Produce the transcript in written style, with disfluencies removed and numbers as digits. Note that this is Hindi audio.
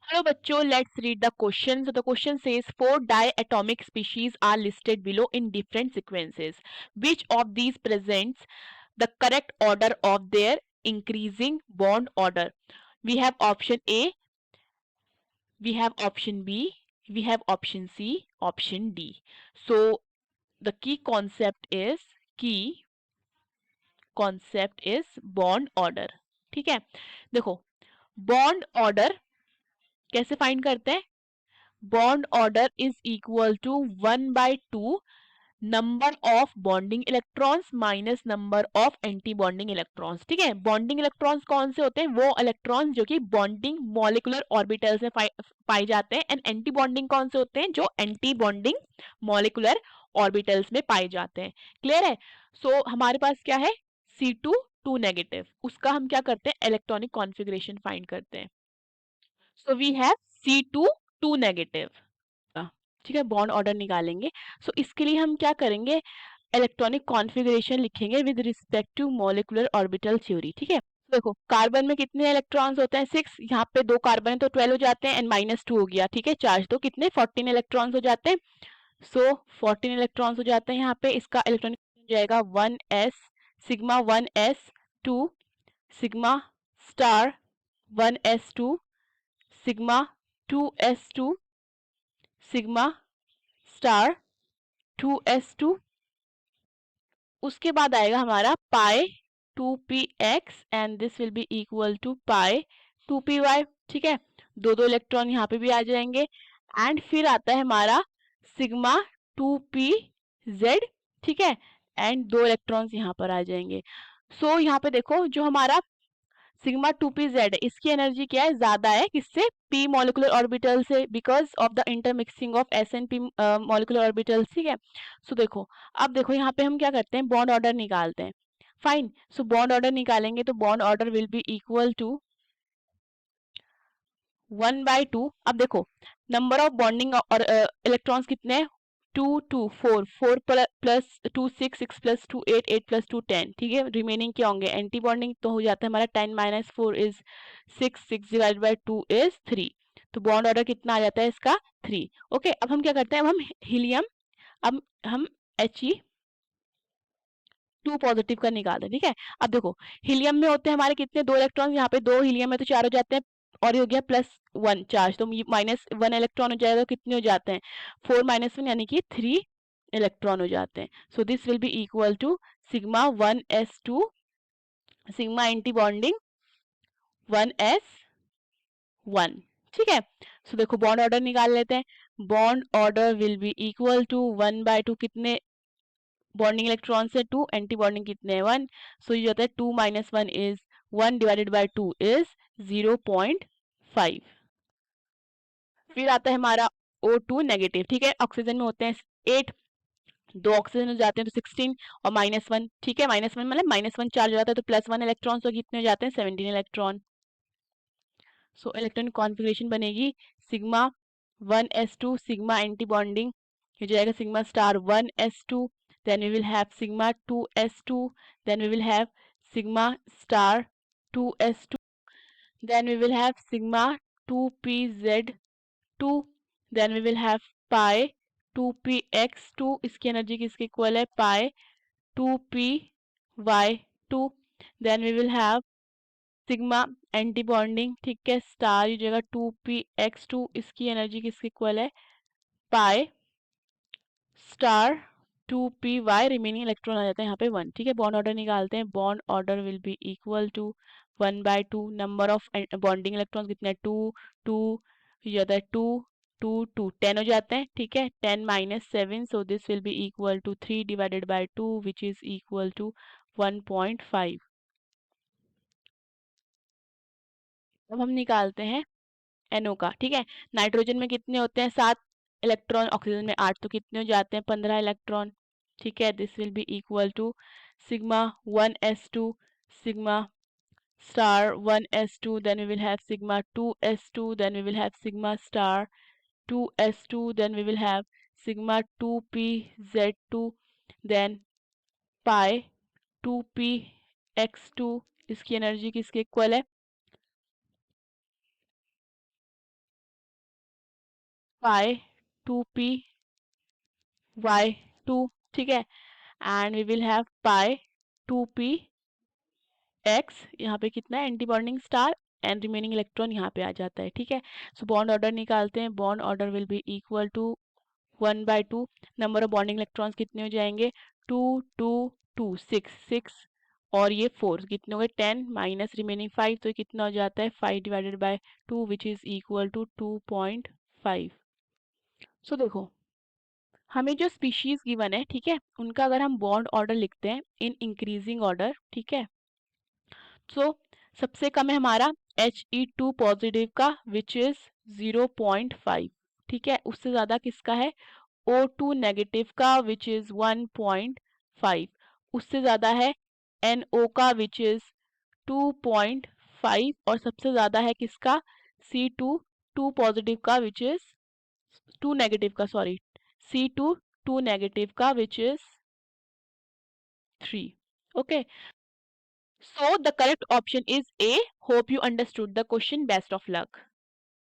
Hello bachcho, let's read the question. So the question says four diatomic species are listed below in different sequences. Which of these presents the correct order of their increasing bond order? We have option A, we have option B, we have option C, option D. So the key concept is bond order. ठीक है, देखो बॉन्ड ऑर्डर कैसे फाइंड करते हैं? Bond order is equal to 1/2 number of bonding electrons minus number of anti bonding electrons. ठीक है, बॉन्डिंग इलेक्ट्रॉन्स कौन से होते हैं? वो इलेक्ट्रॉन्स जो कि बॉन्डिंग मॉलिक्यूलर ऑर्बिटल्स में पाए जाते हैं। एंड एंटी बॉन्डिंग कौन से होते हैं? जो एंटी बॉन्डिंग मॉलिक्यूलर ऑर्बिटल्स में पाए जाते हैं। क्लियर है? सो हमारे पास क्या है? C2 2 नेगेटिव, उसका हम क्या करते हैं? इलेक्ट्रॉनिक कॉन्फ़िगरेशन फाइंड करते हैं। सो वी हैव C2 2 नेगेटिव। ठीक है, बॉन्ड ऑर्डर निकालेंगे। सो इसके लिए हम क्या करेंगे? इलेक्ट्रॉनिक कॉन्फ़िगरेशन लिखेंगे with respect to molecular orbital theory. ठीक है, देखो कार्बन में कितने इलेक्ट्रॉन्स होते हैं? 6। यहाँ पे 2 कार्बन है तो 12 हो जाते हैं एंड -2 हो गया। ठीक है, चार्ज तो कितने 14 इलेक्ट्रॉन्स हो जाते हैं। सो 14 इलेक्ट्रॉन्स हो जाते हैं। यहाँ पे इसका इलेक्ट्रॉनिक हो जाएगा 1s sigma 1s2 sigma star 1s2 sigma 2s2 sigma star 2s2। उसके बाद आएगा हमारा pi 2px and this will be equal to pi 2py। ठीक है, दो दो इलेक्ट्रॉन यहाँ पे भी आ जाएंगे एंड फिर आता है हमारा सिग्मा 2pz। ठीक है, एंड दो इलेक्ट्रॉन्स यहाँ पर आ जाएंगे। सो यहाँ पे देखो जो हमारा सिग्मा 2pz है इसकी एनर्जी क्या है? ज्यादा है किससे? p मॉलिक्यूलर ऑर्बिटल से, because of the intermixing of s and p molecular orbitals. ठीक है, सो देखो अब देखो यहाँ पे हम क्या करते हैं? बॉन्ड ऑर्डर निकालते हैं। फाइन, सो बॉन्ड ऑर्डर निकालेंगे तो bond order will be equal to 1/2। अब देखो नंबर ऑफ बॉन्डिंग और इलेक्ट्रॉन्स कितने हैं? 2 2 4 4 प्लस 2 6 6 प्लस 2 8 8 प्लस 2 10। ठीक है, रिमेनिंग क्या होंगे? एंटी बॉन्डिंग तो हो जाता है हमारा 10 minus 4 is 6 6 divide by 2 is 3। तो बॉन्ड ऑर्डर कितना आ जाता है इसका? 3। ओके, अब हम क्या करते हैं? अब हम हीलियम, अब हम He2 पॉजिटिव का निकालते हैं। ठीक है, अब देखो हीलियम में होते हैं हमारे कितने? 2 इलेक्ट्रॉन। यहाँ पे 2 हीलियम में तो 4 हो जाते हैं और ये हो गया +1 चार्ज, तो -1 इलेक्ट्रॉन हो जाएगा। कितने हो जाते हैं? 4 - 1 यानी कि 3 इलेक्ट्रॉन हो जाते हैं। So this will be equal to sigma 1s2 sigma anti bonding 1s1। ठीक है, सो देखो बॉन्ड ऑर्डर निकाल लेते हैं। Bond order will be equal to 1/2 कितने बॉन्डिंग इलेक्ट्रॉन से? 2। एंटी बॉन्डिंग कितने हैं? 1। सो ये होता है 2 - 1 इज 1 डिवाइडेड बाय 2 इज 0.5। फिर आता है हमारा O2 नेगेटिव। ठीक है, ऑक्सीजन में होते हैं 8, 2 ऑक्सीजन हो जाते हैं तो 16 और -1। ठीक है, -1 मतलब -1 चार्ज हो जाता है तो +1 इलेक्ट्रॉन, तो कितने हो जाते हैं? 17 इलेक्ट्रॉन। सो इलेक्ट्रॉनिक कॉन्फ़िगरेशन बनेगी sigma 1s2 sigma anti bonding हो जाएगा sigma star 1s2, then we will have sigma 2s2, then we will have sigma star 2s2, then we will have sigma 2pz2, then we will have pi 2px2। इसकी एनर्जी किसके इक्वल है? pi 2py2। then we will have sigma anti bonding. ठीक है, स्टार की जगह 2px2, इसकी एनर्जी किसके इक्वल है? Pi star 2py, remaining electron आ जाता है यहाँ पे 1। ठीक है, बॉन्ड ऑर्डर निकालते हैं। Bond order will be equal to 1/2 number of bonding electron कितने हैं? 2 2 ये जाता है 2 2 2 10 हो जाते हैं। ठीक है, 10 - 7, so this will be equal to 3 divided by 2 which is equal to 1.5। अब हम निकालते हैं NO का। ठीक है, नाइट्रोजन में कितने होते हैं? 7 इलेक्ट्रॉन, ऑक्सीजन में 8, तो कितने हो जाते हैं? 15 इलेक्ट्रॉन। ठीक है, this will be equal to sigma 1s2 sigma star 1s2, then we will have sigma 2s2, then we will have sigma star 2s2, then we will have sigma 2pz2, then pi 2px2। इसकी एनर्जी किसके इक्वल है? pi 2p y2, ठीक है, and we will have pi 2p x, यहाँ पे कितना है anti bonding star and remaining electron यहाँ पे आ जाता है, ठीक है। सो बॉन्ड ऑर्डर निकालते हैं, bond order will be equal to 1/2, number of bonding electrons कितने हो जाएंगे 2 2 2 6 6 और ये 4 कितने हो गए 10 माइनस रिमेनिंग 5, तो ये कितना हो जाता है 5 divided by 2 which is equal to 2.5। So देखो हमें जो स्पीशीज गिवन है, ठीक है, उनका अगर हम बॉन्ड ऑर्डर लिखते हैं इन इंक्रीजिंग ऑर्डर, ठीक है, सो सबसे कम है हमारा He2 पॉजिटिव का विच इज 0.5, ठीक है, उससे ज्यादा किसका है O2 नेगेटिव का विच इज 1.5, उससे ज्यादा है NO का विच इज 2.5 और सबसे ज्यादा है किसका C2 2 पॉजिटिव का विच इज 2 नेगेटिव का, सॉरी C2 2 नेगेटिव का which is 3। Okay, so the correct option is A. Hope you understood the question. Best of luck.